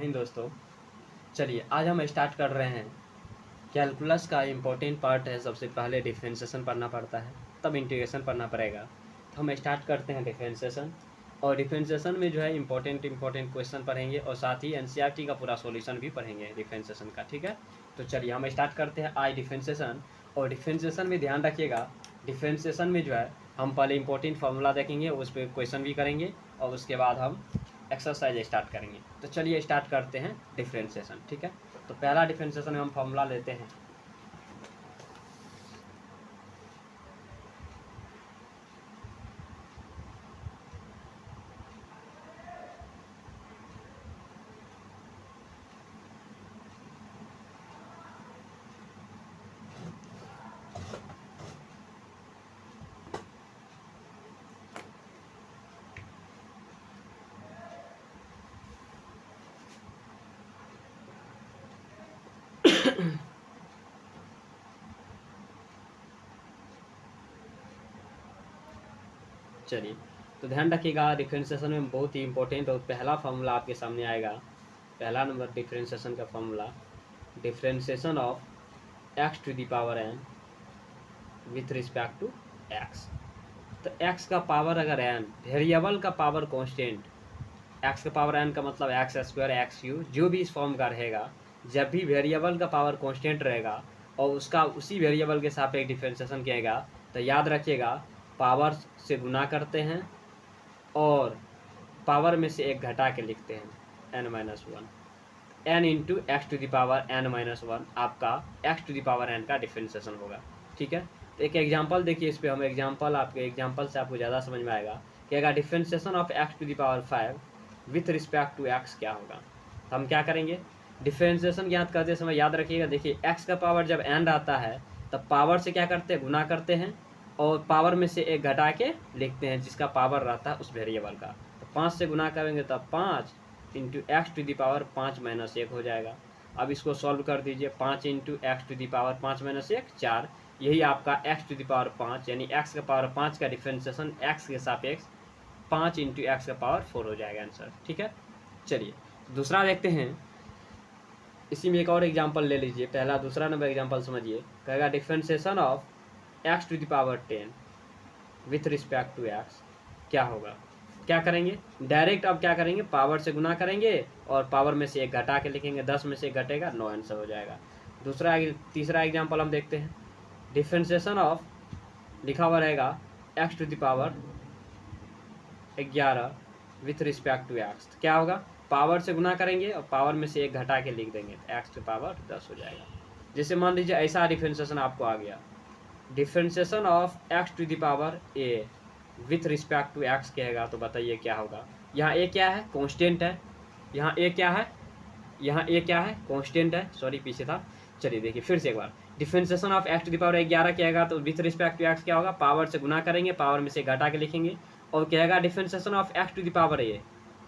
नहीं दोस्तों, चलिए आज हम स्टार्ट कर रहे हैं। कैलकुलस का इम्पोर्टेंट पार्ट है, सबसे पहले डिफरेंशिएशन पढ़ना पड़ता है, तब इंटीग्रेशन पढ़ना पड़ेगा। तो हम स्टार्ट करते हैं डिफरेंशिएशन। और डिफरेंशिएशन में जो है इम्पोर्टेंट क्वेश्चन पढ़ेंगे और साथ ही एनसीईआरटी का पूरा सॉल्यूशन भी पढ़ेंगे डिफरेंशिएशन का, ठीक है। तो चलिए हम स्टार्ट करते हैं आज डिफरेंशिएशन। और डिफरेंशिएशन में ध्यान रखिएगा, डिफरेंशिएशन में जो है हम पहले इंपॉर्टेंट फार्मूला देखेंगे, उस पर क्वेश्चन भी करेंगे और उसके बाद हम एक्सरसाइज स्टार्ट करेंगे। तो चलिए स्टार्ट करते हैं डिफरेंशिएशन, ठीक है। तो पहला डिफरेंशिएशन में हम फार्मूला लेते हैं। चलिए, तो ध्यान रखिएगा डिफरेंशिएशन में बहुत ही इंपॉर्टेंट और पहला फार्मूला आपके सामने आएगा। पहला नंबर डिफरेंशिएशन का formula, differentiation of x to the power n with respect to x. तो एक्स का पावर अगर एन, वेरिएबल का पावर कांस्टेंट, एक्स का पावर एन का मतलब एक्स स्क्वायर एक्स यू, जो भी इस फॉर्म का रहेगा, जब भी वेरिएबल का पावर कांस्टेंट रहेगा और उसका उसी वेरिएबल के सापेक्ष डिफरेंशिएशन किएगा, तो याद रखिएगा पावर से गुना करते हैं और पावर में से एक घटा के लिखते हैं n-1, n into x to the power n-1 आपका x to the power n का डिफरेंशिएशन होगा, ठीक है। तो एक एग्जांपल देखिए, इस पर हम एग्जांपल से आपको ज़्यादा समझ में आएगा कि अगर differentiation of x to the power 5 with respect to x क्या होगा। तो हम क्या करेंगे, डिफरेंशिएशन ज्ञात करते समय याद रखिएगा, देखिए एक्स का पावर जब n आता है तब पावर से क्या करते हैं, गुना करते हैं और पावर में से एक घटा के लिखते हैं जिसका पावर रहता है उस वेरिएबल का। तो 5 से गुना करेंगे तब 5 into x to the power 5-1 हो जाएगा। अब इसको सॉल्व कर दीजिए, 5 into x to the power 5-1 4, यही आपका एक्स टू द पावर 5 यानी एक्स का पावर 5 का डिफरेंशिएशन एक्स के सापेक्ष 5 इंटू एक्स का पावर 4 हो जाएगा आंसर, ठीक है। चलिए दूसरा देखते हैं, इसी में एक और एग्जाम्पल ले लीजिए। पहला दूसरा नंबर एग्जाम्पल समझिए, कहेगा differentiation of x to the power 10 with respect to x क्या होगा। क्या करेंगे, डायरेक्ट अब क्या करेंगे, पावर से गुना करेंगे और पावर में से एक घटा के लिखेंगे, 10 में से एक घटेगा 9 आंसर हो जाएगा। तीसरा एग्जांपल हम देखते हैं, डिफरेंशिएशन ऑफ लिखा हुआ रहेगा x to the power 11 with respect to x, क्या होगा, पावर से गुना करेंगे और पावर में से एक घटा के लिख देंगे, एक्स टू पावर 10 हो जाएगा। जैसे मान लीजिए ऐसा डिफरेंशिएशन आपको आ गया, differentiation of x to the power a with respect to x कहेगा, तो बताइए क्या होगा। यहाँ ए क्या है, कांस्टेंट है, यहाँ ए क्या है, यहाँ ए क्या है, कांस्टेंट है, सॉरी पीछे था। चलिए देखिए फिर से एक बार, differentiation of x to the power 11 कहेगा तो विथ रिस्पेक्ट टू एक्स क्या होगा, पावर से गुना करेंगे, पावर में से घटा के लिखेंगे और कहेगा differentiation of x to the power a,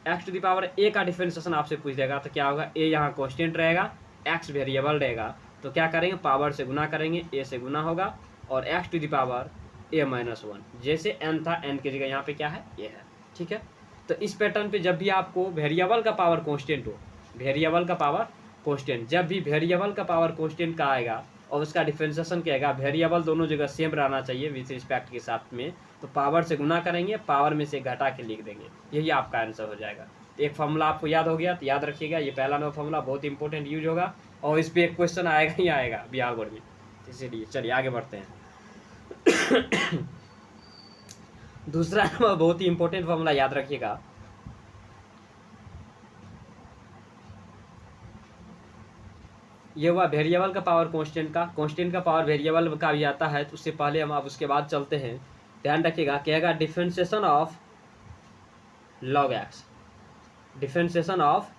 x to the power a का डिफरेंशिएशन आपसे पूछ देगा, तो क्या होगा, ए यहाँ कांस्टेंट रहेगा, एक्स वेरिएबल रहेगा, तो क्या करेंगे, पावर से गुना करेंगे, ए से गुना होगा और x to the power a-1, जैसे n था n की जगह यहाँ पे क्या है, ये है, ठीक है। तो इस पैटर्न पे जब भी आपको वेरिएबल का पावर कांस्टेंट हो, वेरिएबल का पावर कांस्टेंट, जब भी वेरिएबल का पावर कांस्टेंट का आएगा और उसका डिफरेंशिएशन क्या आएगा, वेरिएबल दोनों जगह सेम रहना चाहिए विथ रिस्पेक्ट के साथ में, तो पावर से गुना करेंगे, पावर में से घटा के लिख देंगे, यही आपका आंसर हो जाएगा। तो एक फॉर्मूला आपको याद हो गया, तो याद रखिएगा ये पहला नंबर फॉर्मूला बहुत इंपॉर्टेंट यूज होगा और इस पर एक क्वेश्चन आएगा ही आएगा बिहार बोर्ड में, इसीलिए चलिए आगे बढ़ते हैं। दूसरा नंबर बहुत ही इंपॉर्टेंट फॉर्मूला याद रखिएगा, ये हुआ वेरिएबल का पावर कांस्टेंट का पावर वेरिएबल का भी आता है, तो उससे पहले हम अब उसके बाद चलते हैं। ध्यान रखिएगा, कहेगा differentiation of log x, differentiation of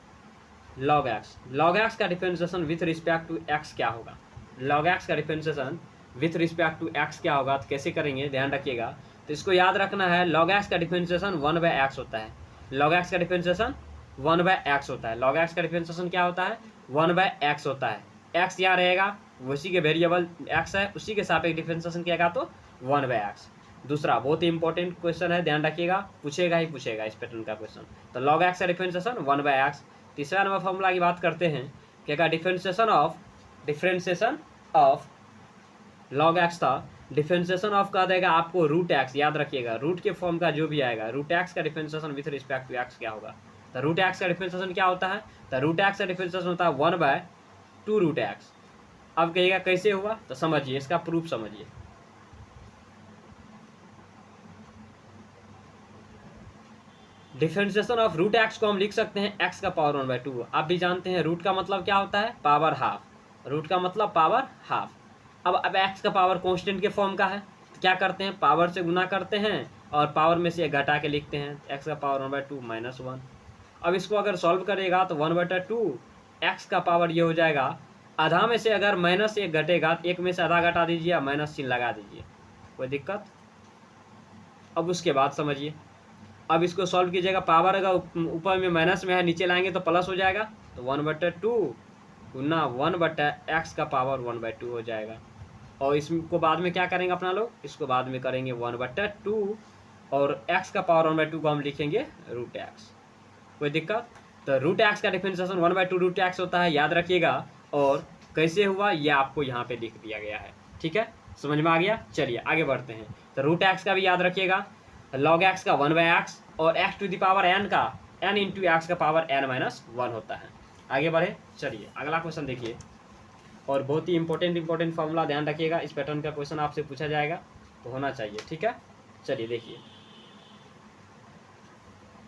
log x का differentiation with respect to x क्या होगा, लॉग एक्स का differentiation with respect to x क्या होगा, तो कैसे करेंगे ध्यान रखिएगा। तो इसको याद रखना है, लॉग एक्स का डिफरेंशिएशन 1/x होता है, लॉग एक्स का डिफरेंशिएशन 1/x होता है, लॉग एक्स का डिफरेंशिएशन क्या होता है, 1/x होता है। x यहाँ रहेगा, उसी के वेरिएबल x है, उसी के सापेक्ष डिफरेंशिएशन किया तो 1/x। दूसरा बहुत ही इंपॉर्टेंट क्वेश्चन है, ध्यान रखिएगा, पूछेगा ही पूछेगा इस पैटर्न का क्वेश्चन। तो लॉग एक्स का डिफरेंशिएशन 1/x, तीसरा नंबर फॉर्मूला की बात करते हैं क्या का डिफरेंशिएशन ऑफ लॉग एक्स था। डिफरेंशिएशन ऑफ कह देगा आपको रूट एक्स, याद रखिएगा रूट के फॉर्म का जो भी आएगा रूट एक्स का differentiation with respect to x क्या होगा। तो रूट एक्स का डिफरेंशिएशन क्या होता है, तो रूट एक्स का डिफरेंशिएशन होता है 1/2 रूट एक्स। अब कहिएगा कैसे हुआ, तो समझिए इसका प्रूफ समझिए। डिफरेंशिएशन ऑफ रूट एक्स को हम लिख सकते हैं एक्स का पावर 1/2। आप भी जानते हैं रूट का मतलब क्या होता है, पावर हाफ, रूट का मतलब पावर हाफ। अब एक्स का पावर कांस्टेंट के फॉर्म का है, तो क्या करते हैं पावर से गुना करते हैं और पावर में से घटा के लिखते हैं, एक्स का पावर 1/2 -1। अब इसको अगर सॉल्व करेगा तो 1/2 एक्स का पावर ये हो जाएगा, आधा में से अगर -1 घटेगा, एक में से आधा घटा दीजिए, माइनस चिन्ह लगा दीजिए, कोई दिक्कत। अब उसके बाद समझिए, अब इसको सॉल्व कीजिएगा, पावर अगर ऊपर में माइनस में है नीचे लाएंगे तो प्लस हो जाएगा, तो 1/2 गुना 1/x का पावर 1/2 हो जाएगा। और इसको बाद में क्या करेंगे अपना लोग, इसको बाद में करेंगे 1/2 और x का पावर 1/2 को हम लिखेंगे रूट एक्स, कोई दिक्कत। तो रूट एक्स का डिफरेंशिएशन 1/2 रूट एक्स होता है, याद रखिएगा। और कैसे हुआ ये आपको यहाँ पे लिख दिया गया है, ठीक है, समझ में आ गया। चलिए आगे बढ़ते हैं। तो रूट एक्स का भी याद रखिएगा, लॉग एक्स का 1/x और x to the power n का n इंटू एक्स का पावर n-1 होता है। आगे बढ़े, चलिए अगला क्वेश्चन देखिए, और बहुत ही इंपॉर्टेंट फॉर्मूला, ध्यान रखिएगा इस पैटर्न का क्वेश्चन आपसे पूछा जाएगा तो होना चाहिए, ठीक है। चलिए देखिए,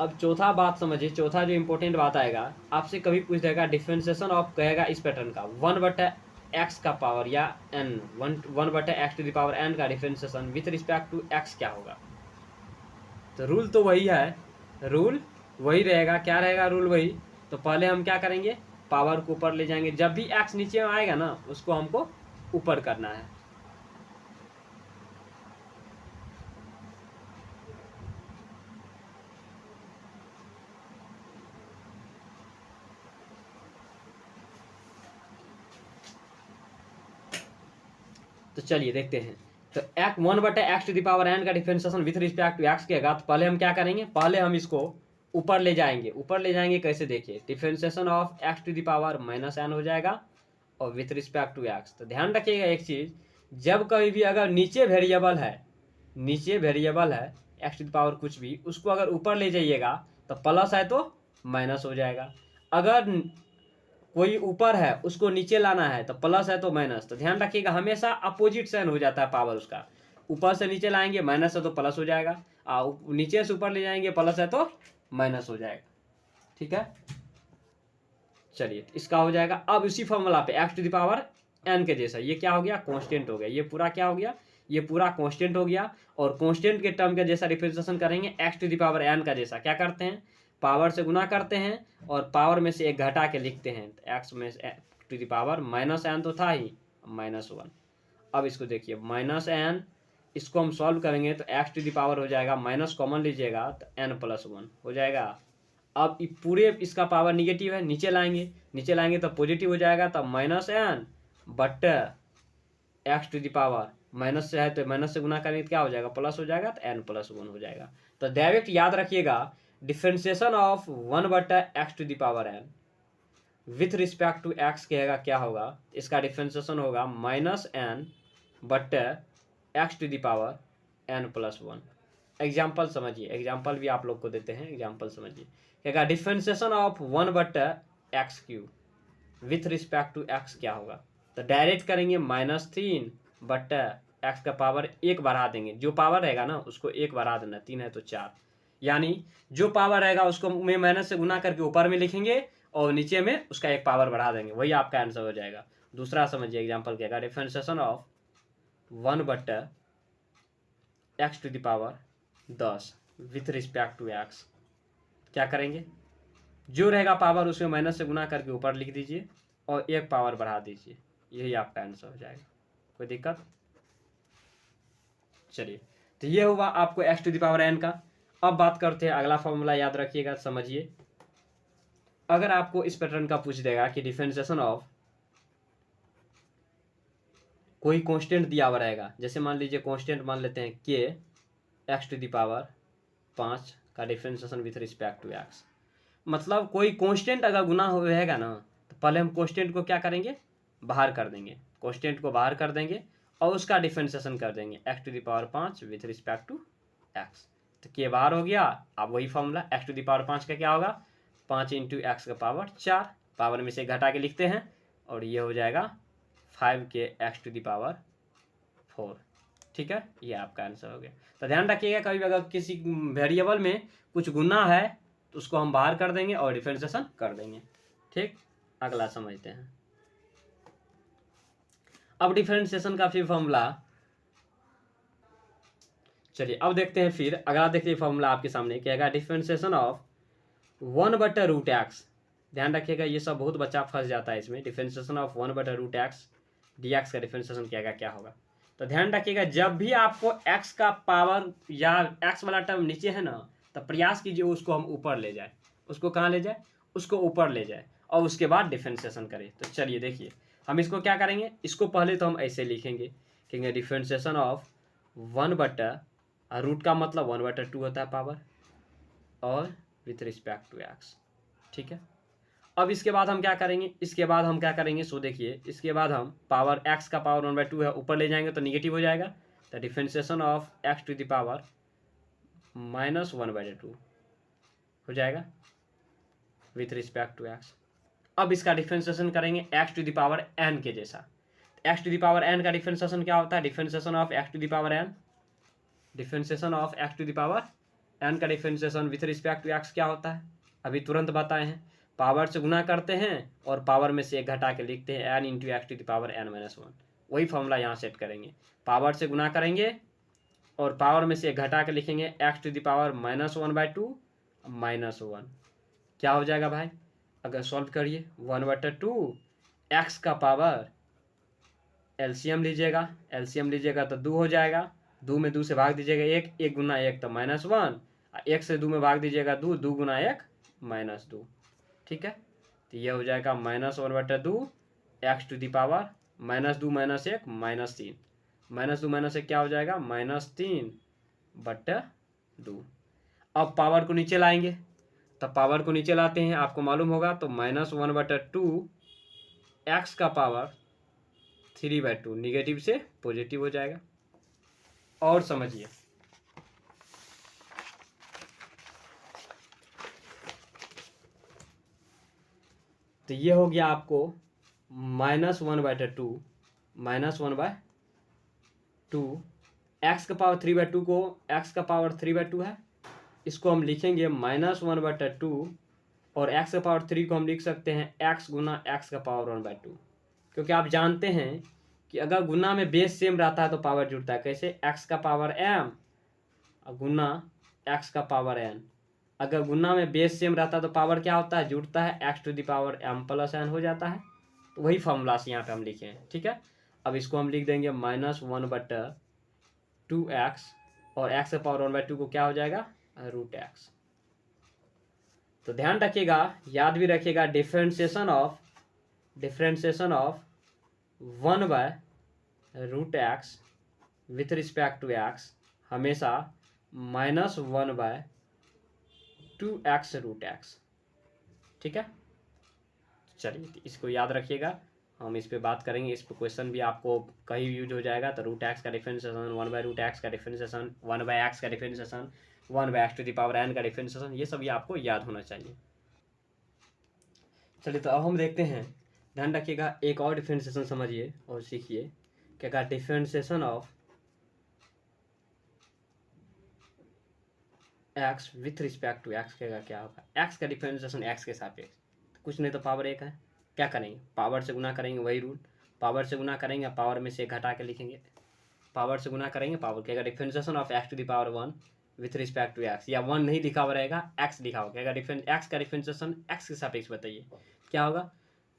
अब चौथा बात समझिए, चौथा जो इंपॉर्टेंट बात आएगा आपसे कभी पूछ देगा डिफरेंशिएशन ऑफ कहेगा इस पैटर्न का 1/x का पावर या n 1/x to the power n का differentiation with respect to x क्या होगा। तो रूल तो वही है, रूल वही रहेगा, क्या रहेगा रूल वही। तो पहले हम क्या करेंगे, पावर को ऊपर ले जाएंगे, जब भी x नीचे में आएगा ना उसको हमको ऊपर करना है। तो चलिए देखते हैं, तो 1/x to the power n का differentiation with respect to x के तो पहले हम क्या करेंगे, पहले हम इसको ऊपर ले जाएंगे कैसे देखिए, differentiation of x to the power -n हो जाएगा और विथ रिस्पेक्ट टू x। तो ध्यान रखिएगा एक चीज, जब कभी भी अगर नीचे वेरिएबल है x टू द पावर कुछ भी, उसको अगर ऊपर ले जाइएगा तो प्लस है तो माइनस हो जाएगा। अगर कोई ऊपर है उसको नीचे लाना है तो प्लस है तो माइनस। तो ध्यान रखिएगा हमेशा अपोजिट साइन हो जाता है पावर उसका, ऊपर से नीचे लाएंगे माइनस है तो प्लस हो जाएगा, नीचे से ऊपर ले जाएंगे प्लस है तो माइनस हो जाएगा, ठीक है। चलिए इसका हो जाएगा। अब इसी फॉर्मूला पे x to the power n के जैसा, ये क्या हो गया, कांस्टेंट हो गया, ये पूरा क्या हो गया, ये पूरा कांस्टेंट हो गया। और कांस्टेंट के टर्म के जैसा डिफरेंशिएशन करेंगे x to the power n का जैसा, क्या करते हैं पावर से गुना करते हैं और पावर में से एक घटा के लिखते हैं, तो x में टू द पावर -n तो था ही -1। अब इसको देखिए -n, इसको हम सॉल्व करेंगे तो x टू द पावर हो जाएगा, माइनस कॉमन लीजिएगा तो n+1 हो जाएगा। अब पूरे इसका पावर निगेटिव है, नीचे लाएंगे तो पॉजिटिव हो जाएगा, तब -n but x to the power minus से है तो माइनस से गुना करेंगे तो क्या हो जाएगा, प्लस हो जाएगा, तो n+1 हो जाएगा। तो डायरेक्ट याद रखिएगा differentiation of 1/x to the power n with respect to x कहेगा क्या होगा, इसका डिफरेंशिएशन होगा -n but x to the power n+1। Example समझिए, एग्जाम्पल भी आप लोग को देते हैं, एग्जाम्पल समझिए क्या, differentiation of 1/x³ with respect to x क्या होगा। तो डायरेक्ट करेंगे -3 बट x का पावर 1 बढ़ा देंगे, जो पावर रहेगा ना उसको 1 बढ़ा देना, 3 है तो 4, यानी जो पावर रहेगा उसको में माइनस से गुना करके ऊपर में लिखेंगे और नीचे में उसका 1 पावर बढ़ा देंगे, वही आपका आंसर हो जाएगा। दूसरा समझिए एग्जाम्पल क्या, differentiation of 1/x to the power 10 with respect to x, क्या करेंगे जो रहेगा पावर उसमें माइनस से गुना करके ऊपर लिख दीजिए और 1 पावर बढ़ा दीजिए, यही आपका आंसर हो जाएगा, कोई दिक्कत। चलिए तो ये हुआ आपको x to the power n का। अब बात करते हैं अगला फॉर्मूला, याद रखिएगा समझिए। अगर आपको इस पैटर्न का पूछ देगा कि डिफरेंशिएशन ऑफ कोई कांस्टेंट दिया हुआ रहेगा, जैसे मान लीजिए कांस्टेंट मान लेते हैं k x to the power 5 का differentiation with respect to x, मतलब कोई कांस्टेंट अगर गुना होगा ना तो पहले हम कांस्टेंट को क्या करेंगे, बाहर कर देंगे, कांस्टेंट को बाहर कर देंगे और उसका डिफरेंशिएशन कर देंगे x to the power 5 with respect to x। तो के बाहर हो गया। अब वही formula x to the power 5 का क्या होगा, 5 इंटू एक्स का पावर 4, पावर में से घटा के लिखते हैं और ये हो जाएगा 5 के x टू द पावर 4। ठीक है, ये आपका आंसर हो गया। तो ध्यान रखिएगा कभी अगर किसी वेरिएबल में कुछ गुना है तो उसको हम बाहर कर देंगे और डिफरेंशिएशन कर देंगे। ठीक, अगला समझते हैं। अब डिफरेंशिएशन का फिर फॉर्मूला, चलिए अब देखते हैं। फिर अगला देखिए फॉर्मूला आपके सामने क्या है, डिफरेंशिएशन ऑफ 1/√x। ध्यान रखिएगा ये सब बहुत बच्चा फंस जाता है इसमें। डिफरेंशिएशन ऑफ 1/√x dx का डिफरेंशिएशन क्या होगा। तो ध्यान रखिएगा जब भी आपको x का पावर या x वाला टर्म नीचे है ना तो प्रयास कीजिए उसको हम ऊपर ले जाए। उसको कहाँ ले जाए, उसको ऊपर ले जाए और उसके बाद डिफरेंशिएशन करें। तो चलिए देखिए हम इसको क्या करेंगे, इसको पहले तो हम ऐसे लिखेंगे कि डिफरेंशिएशन ऑफ 1/√, का मतलब 1/2 होता है पावर, और विथ रिस्पेक्ट टू x। ठीक है, अब इसके बाद हम क्या करेंगे, सो देखिए इसके बाद हम पावर x का पावर 1/2 है ऊपर ले जाएंगे तो निगेटिव हो जाएगा। तो differentiation of x to the power -1/2 हो जाएगा विथ रिस्पेक्ट टू x। अब इसका डिफरेंशिएशन करेंगे x to the power n के जैसा। x to the power n का डिफरेंशिएशन क्या होता है, differentiation of x to the power n, differentiation of x to the power n का differentiation with respect to x क्या होता है, अभी तुरंत बताए हैं। पावर से गुना करते हैं और पावर में से एक घटा के लिखते हैं n into x to the power n-1। वही फॉर्मूला यहाँ सेट करेंगे, पावर से गुना करेंगे और पावर में से एक घटा के लिखेंगे x टू द पावर -1/2 -1। क्या हो जाएगा भाई, अगर सॉल्व करिए 1/2 x का पावर, एलसीएम लीजिएगा तो 2 हो जाएगा, 2 में 2 से भाग दीजिएगा 1, 1 गुना 1 तो -1, 1 से 2 में भाग दीजिएगा 2, 2 गुना 1 -2। ठीक है, तो ये हो जाएगा -1/2 x टू द पावर -2 -1 -3, -2 -1 क्या हो जाएगा -3/2। अब पावर को नीचे लाएंगे, तब पावर को नीचे लाते हैं आपको मालूम होगा तो -1/2 x का पावर 3/2 निगेटिव से पॉजिटिव हो जाएगा। और समझिए तो ये हो गया आपको -1/2 x का पावर 3/2 को x का पावर 3/2 है, इसको हम लिखेंगे -1/2 और x का पावर 3 को हम लिख सकते हैं x गुना x का पावर 1/2, क्योंकि आप जानते हैं कि अगर गुना में बेस सेम रहता है तो पावर जुड़ता है। कैसे, x का पावर m गुना x का पावर n, अगर गुना में बेस सेम रहता है तो पावर क्या होता है, जुड़ता है, x to the power m+n हो जाता है। तो वही फॉर्मूला से यहाँ पे हम लिखे हैं। ठीक है, अब इसको हम लिख देंगे -1/2x और x का पावर 1/2 को क्या हो जाएगा √x। तो ध्यान रखिएगा, याद भी रखिएगा, differentiation of 1/√x with respect to x हमेशा -1/2x√x। ठीक है, चलिए इसको याद रखिएगा, हम इस पे बात करेंगे। इस पे क्वेश्चन भी आपको कहीं यूज हो जाएगा। तो √x का डिफरेंशिएशन, 1/√x का डिफरेंशिएशन, 1/x का differentiation, 1/x to the power n का डिफरेंशिएशन, ये सभी आपको याद होना चाहिए। चलिए तो अब हम देखते हैं, ध्यान रखिएगा एक और डिफरेंशिएशन समझिए और सीखिए क्या, differentiation of x with respect to x क्या होगा। x का डिफरेंशिएशन x के सापेक्ष, कुछ नहीं तो पावर 1 है। क्या करेंगे, पावर से गुना करेंगे, वही रूल, पावर से गुना करेंगे, पावर में से एक घटा के लिखेंगे, पावर से गुना करेंगे, पावर क्या, differentiation of x to the power 1 with respect to x, या 1 नहीं लिखा हुआ रहेगा, x लिखा होगा। क्या x का डिफरेंशिएशन x के सापेक्ष बताइए क्या होगा।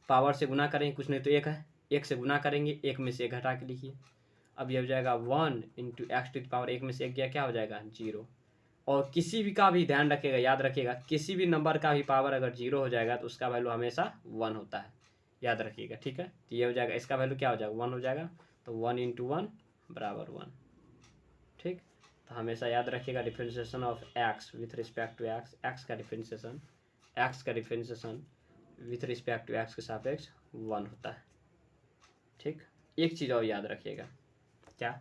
पावर से गुना करेंगे, कुछ नहीं तो 1 है, 1 से गुना करेंगे, 1 में से एक घटा के लिखिए। अब ये हो जाएगा 1 into x to the power, 1 में से एक गया क्या हो जाएगा 0। और किसी भी का भी ध्यान रखिएगा, याद रखिएगा, किसी भी नंबर का भी पावर अगर 0 हो जाएगा तो उसका वैल्यू हमेशा 1 होता है, याद रखिएगा। ठीक है, तो ये हो जाएगा, इसका वैल्यू क्या हो जाएगा 1 हो जाएगा, तो 1 इंटू 1 बराबर 1। ठीक, तो हमेशा याद रखिएगा differentiation of x with respect to x, x का डिफरेंशिएशन एक्स का differentiation with respect to x के सापेक्ष 1 होता है। ठीक, एक चीज़ और याद रखिएगा, क्या,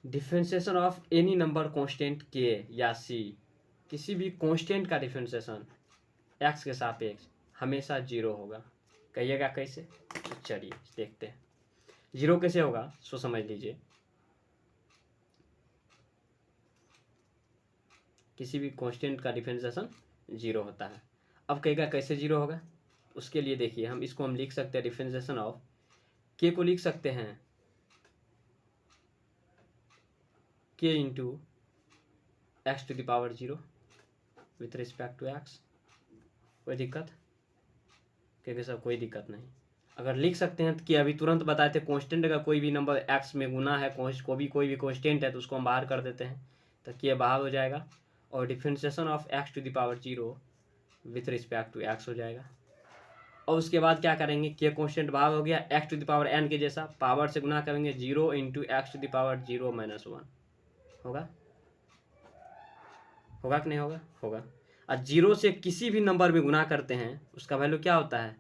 differentiation of any number constant के या सी, किसी भी कांस्टेंट का डिफरेंशिएशन एक्स के सापेक्ष हमेशा 0 होगा। कहिएगा कैसे, तो चलिए देखते हैं। 0 कैसे होगा, सो समझ लीजिए, किसी भी कांस्टेंट का डिफरेंशिएशन 0 होता है। अब कहेगा कैसे 0 होगा, उसके लिए देखिए हम इसको लिख सकते हैं, डिफरेंशिएशन ऑफ के को लिख सकते हैं k into x to the power 0 with respect to x. कोई दिक्कत, क्योंकि सब कोई दिक्कत नहीं। अगर लिख सकते हैं कि अभी तुरंत बताए थे कांस्टेंट का कोई भी नंबर एक्स में गुना है, कोई भी कांस्टेंट है तो उसको हम बाहर कर देते हैं, तो के बाहर हो जाएगा और differentiation of x to the power 0 with respect to x हो जाएगा। और उसके बाद क्या करेंगे, के कांस्टेंट बाहर हो गया, x to the power n के जैसा पावर से गुना करेंगे, 0 into x to the power 0 minus 1 होगा। होगा कि नहीं होगा, होगा। और 0 से किसी भी नंबर में गुना करते हैं उसका वैल्यू क्या होता है,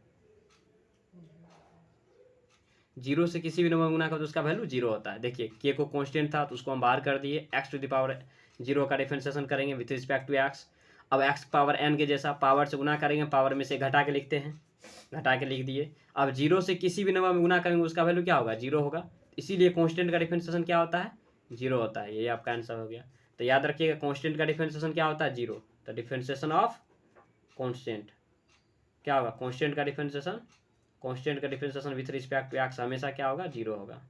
0 से किसी भी नंबर में गुना करते तो उसका वैल्यू 0 होता है। देखिए के को कांस्टेंट था तो उसको हम बाहर कर दिए, एक्स टू द पावर 0 का डिफरेंशिएशन करेंगे विथ रिस्पेक्ट टू एक्स। अब एक्स पावर एन के जैसा पावर से गुना करेंगे, पावर में से घटा के लिखते हैं, घटा के लिख दिए। अब 0 से किसी भी नंबर में गुना करेंगे उसका वैल्यू क्या होगा, 0 होगा। इसीलिए कांस्टेंट का डिफरेंशिएशन क्या होता है, 0 होता है। ये आपका आंसर हो गया। तो याद रखिएगा कांस्टेंट का डिफरेंशिएशन क्या होता है, 0। तो डिफरेंशिएशन ऑफ कांस्टेंट क्या होगा, कांस्टेंट का differentiation with respect to x हमेशा क्या होगा, 0 होगा।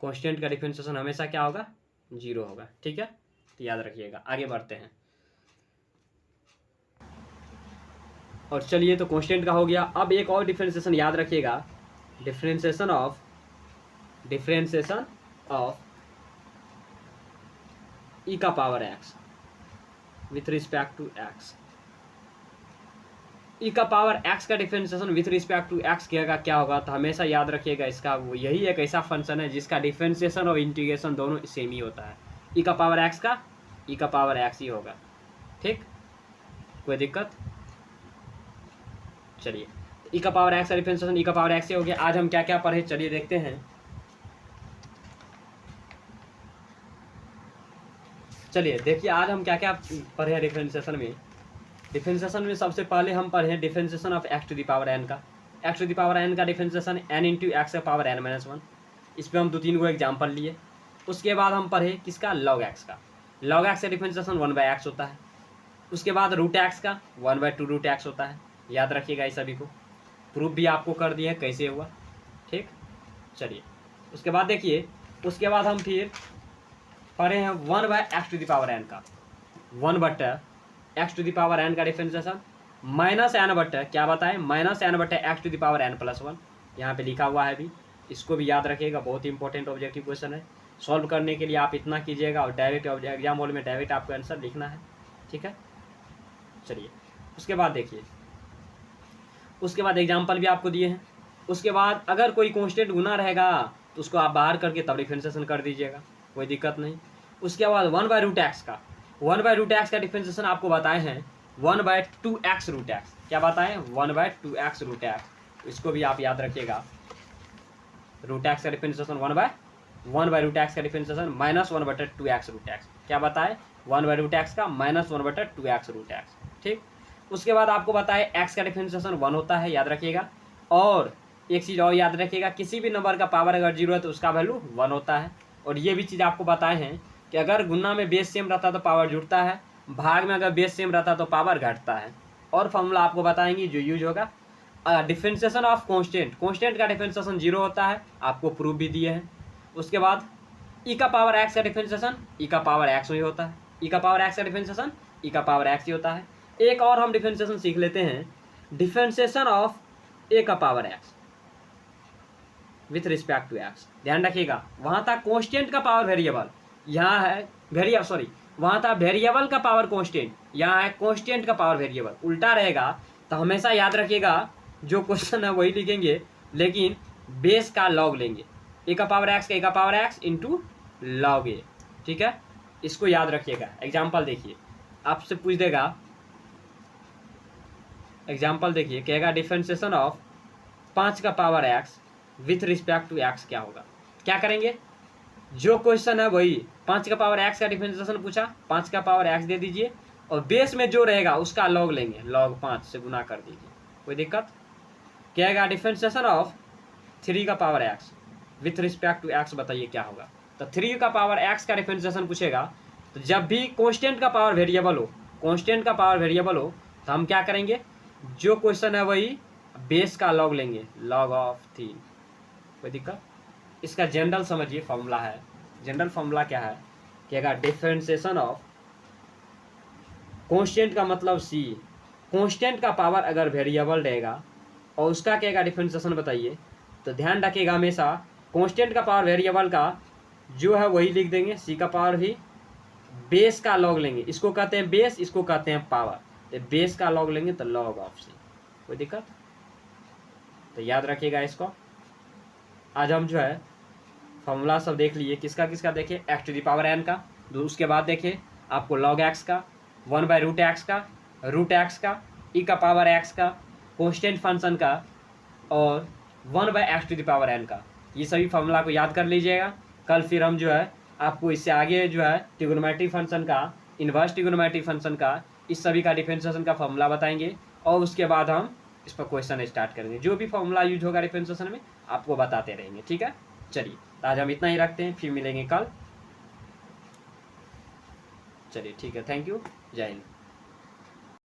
कांस्टेंट का डिफरेंशिएशन हमेशा क्या होगा, 0 होगा। ठीक है, तो याद रखिएगा। आगे बढ़ते हैं और चलिए, तो कांस्टेंट का हो गया। अब एक और डिफरेंशिएशन याद रखिएगा, डिफरेंशिएशन ऑफ ई का power x with respect to x. E का पावर एक्स का differentiation with respect to x किएगा क्या होगा, तो हमेशा याद रखिएगा इसका यही एक ऐसा फंक्शन है जिसका डिफरेंशिएशन और इंटीग्रेशन दोनों सेम ही होता है। ई का पावर एक्स का ई का पावर एक्स ही होगा। ठीक, कोई दिक्कत, चलिए ई का पावर एक्स का डिफरेंशिएशन ई का पावर एक्स ही हो गया। आज हम क्या क्या पढ़े चलिए देखते हैं। चलिए देखिए आज हम क्या क्या पढ़े हैं डिफरेंशिएशन में। डिफरेंशिएशन में सबसे पहले हम पढ़े differentiation of x to the power n का। X to the power n का डिफरेंशिएशन एन इंटू एक्स का पावर एन माइनस 1। इस पर हम 2-3 गो एग्जाम्पल लिए। उसके बाद हम पढ़े किसका, लॉग एक्स का। लॉग एक्स का डिफरेंशिएशन 1/x होता है। उसके बाद रूट एक्स का 1/2 रूट एक्स होता है। याद रखिएगा इस सभी को, प्रूफ भी आपको कर दिए कैसे हुआ। ठीक, चलिए उसके बाद देखिए, उसके बाद हम फिर पढ़े हैं 1/x to the power n का। 1/x to the power n का डिफरेंशिएशन माइनस एन बट्टा क्या बताएं, माइनस एन बट्टा x to the power n plus 1। यहाँ पे लिखा हुआ है भी, इसको भी याद रखिएगा, बहुत इंपॉर्टेंट ऑब्जेक्टिव क्वेश्चन है। सॉल्व करने के लिए आप इतना कीजिएगा और डायरेक्ट एग्जाम हॉल में डायरेक्ट आपको आंसर लिखना है। ठीक है, चलिए उसके बाद देखिए, उसके बाद एग्जाम्पल भी आपको दिए हैं। उसके बाद अगर कोई कांस्टेंट गुना रहेगा तो उसको आप बाहर करके तब डिफरेंशिएशन कर दीजिएगा, कोई दिक्कत नहीं। उसके बाद 1/√x का 1/√x का डिफरेंशिएशन आपको बताए हैं 1/2x रूट एक्स। क्या बताएं, 1/2x रूट एक्स। इसको भी आप याद रखिएगा। रूट एक्स का डिफरेंशिएशन 1/√x का differentiation minus 1/2x root x. क्या बताएं, 1/√x का माइनस 1/2x रूट एक्स। ठीक, उसके बाद आपको बताए x का डिफरेंशिएशन 1 होता है, याद रखिएगा। और एक चीज़ और याद रखिएगा, किसी भी नंबर का पावर अगर 0 है तो उसका वैल्यू 1 होता है। और ये भी चीज़ आपको बताए हैं कि अगर गुना में बेस सेम रहता तो पावर जुड़ता है, भाग में अगर बेस सेम रहता तो पावर घटता है। और फॉर्मूला आपको बताएंगे जो यूज होगा। डिफरेंशिएशन ऑफ कांस्टेंट, कांस्टेंट का डिफरेंशिएशन 0 होता है, आपको प्रूफ भी दिए हैं। उसके बाद ई का पावर एक्स का डिफरेंशिएशन ई का पावर एक्स ही होता है। ई का पावर एक्स का डिफरेंशिएशन ई का पावर एक्स ही होता है। एक और हम डिफरेंशिएशन सीख लेते हैं, डिफरेंशिएशन ऑफ ए का power x with respect to x. ध्यान रखिएगा, वहाँ था कांस्टेंट का पावर वेरिएबल, यहाँ है वहाँ था वेरिएबल का पावर कांस्टेंट, यहाँ है कांस्टेंट का पावर वेरिएबल। उल्टा रहेगा तो हमेशा याद रखिएगा जो क्वेश्चन है वही लिखेंगे, लेकिन बेस का लॉग लेंगे। ए का पावर एक्स का ए का पावर एक्स इंटू लॉग ए। ठीक है, इसको याद रखिएगा। एग्जाम्पल देखिए, आपसे पूछ देगा, एग्जाम्पल देखिए, कहेगा डिफरेंशिएशन ऑफ 5 का power x with respect to x क्या होगा। क्या करेंगे, जो क्वेश्चन है वही 5 का पावर x का डिफरेंशिएशन पूछा, 5 का पावर x दे दीजिए और बेस में जो रहेगा उसका लॉग लेंगे, लॉग 5 से गुना कर दीजिए, कोई दिक्कत। कहेगा डिफरेंशिएशन ऑफ 3 का power x with respect to x बताइए क्या होगा। तो 3 का पावर x का डिफरेंशिएशन पूछेगा, तो जब भी कांस्टेंट का पावर वेरिएबल हो, कांस्टेंट का पावर वेरिएबल हो, तो हम क्या करेंगे, जो क्वेश्चन है वही बेस का लॉग लेंगे, लॉग ऑफ 3, कोई दिक्कत। इसका जनरल समझिए फॉर्मूला है, जनरल फॉर्मूला क्या है, कहेगा डिफरेंशिएशन ऑफ, कांस्टेंट का मतलब c, कांस्टेंट का पावर अगर वेरिएबल रहेगा और उसका कहेगा डिफरेंशिएशन बताइए, तो ध्यान रखिएगा हमेशा कांस्टेंट का पावर वेरिएबल का जो है वही लिख देंगे, c का पावर भी, बेस का लॉग लेंगे, इसको कहते हैं बेस, इसको कहते हैं पावर, तो बेस का लॉग लेंगे तो लॉग ऑफ c, कोई दिक्कत। तो याद रखिएगा इसको। आज हम जो है फॉर्मूला सब देख लिए, किसका किसका देखे, x to the power n का, उसके बाद देखे आपको लॉग x का, 1/√x का, √x का, e का पावर x का, कांस्टेंट फंक्शन का और 1/x to the power n का। ये सभी फॉर्मूला को याद कर लीजिएगा। कल फिर हम जो है आपको इससे आगे जो है ट्रिग्नोमेट्रिक फंक्शन का, इन्वर्स ट्रिग्नोमेट्रिक फंक्शन का, इस सभी का डिफरेंशिएशन का फॉर्मूला बताएंगे और उसके बाद हम इस पर क्वेश्चन स्टार्ट करेंगे। जो भी फॉर्मूला यूज होगा डिफरेंशिएशन में आपको बताते रहेंगे, ठीक है। चलिए तो आज हम इतना ही रखते हैं, फिर मिलेंगे कल। चलिए ठीक है, थैंक यू, जय हिंद।